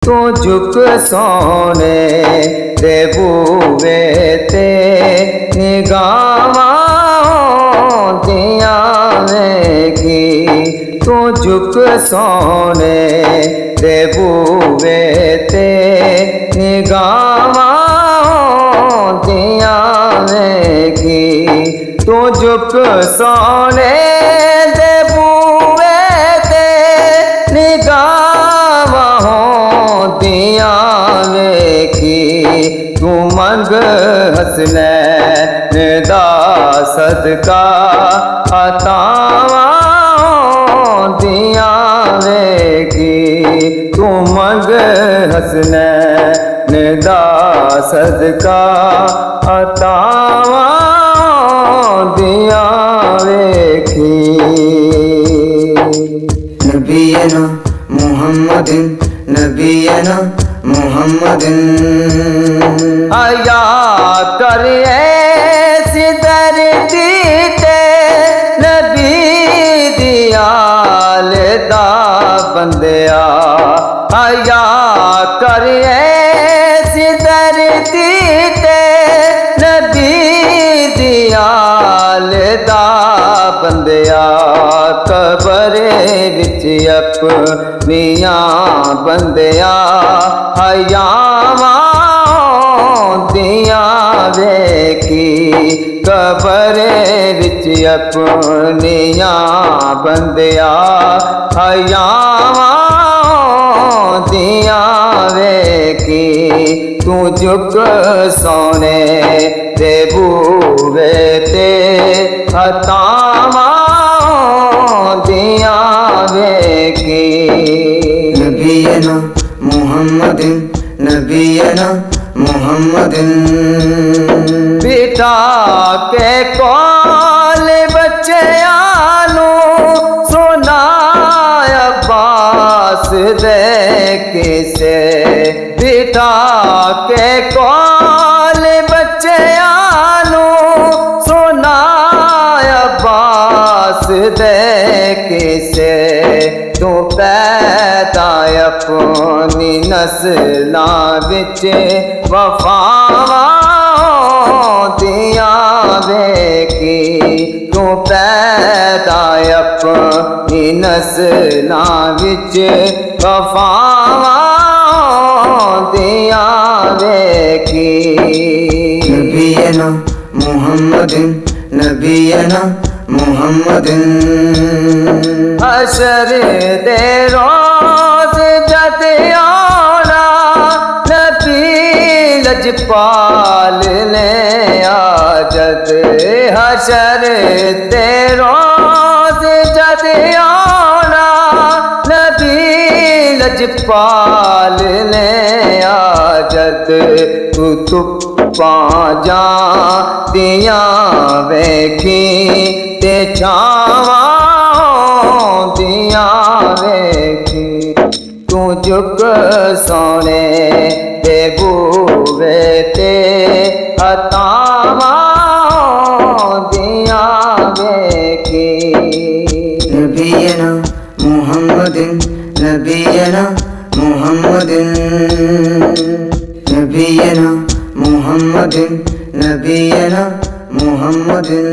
तू झुक सोने दे बूवे ते निगाहां दिया वेखी। तू झुक सोने दे बूवे ते निगाहां दिया वेखी। तू झुक सोने दे बूवे ते निगाहां दिया वेखी। तू मंग हसनैन दा सदका अतावां दिया वेखी। तू मंग हसनैन दा सदका अतावां दिया वेखी। नबीना मुहम्मदिन नबीना मुहम्मदिन आया कर ऐसी धरती ते नबी दियाल दा बंदिया। आया कर ऐसी धरती ते नबी दियाल दा बंदिया। कबरे विच अपनियां बंदिया हयावां दिया वेखी। कबरे विच अपनियां बंदिया हयावां दिया वेखी। तू झुक सोने दे बूवे ते अतावां दिया वेखी। नबीना मुहम्मदिन नबीना मुहम्मदिन बिठा के कौल बच्चियां सुनाया अब्बास दे किसे। बिठा के कौल बच्चियां सुनाया अब्बास दे किसे। तू पैदा अपनी नस्लां विच वफावां दिया वेखी। तू पैदा अपनी नस्लां विच वफावां दिया वेखी। नबीना मुहम्मदिन नबीना मुहम्मदिन हशर दे रोज़ जद आना नबी लजपाल ने आजद। हशर दे रोज़ जद आना नबी लजपाल ने आजद। तू तुप्पा जा दिया वेखी ते छावां दिया वेखी। तू झुक सोने दे बूवे ते अतावां दिया वेखी। नबीना मुहम्मदिन नबीना मुहम्मदिन नबीना मुहम्मदिन नबीना मुहम्मदिन।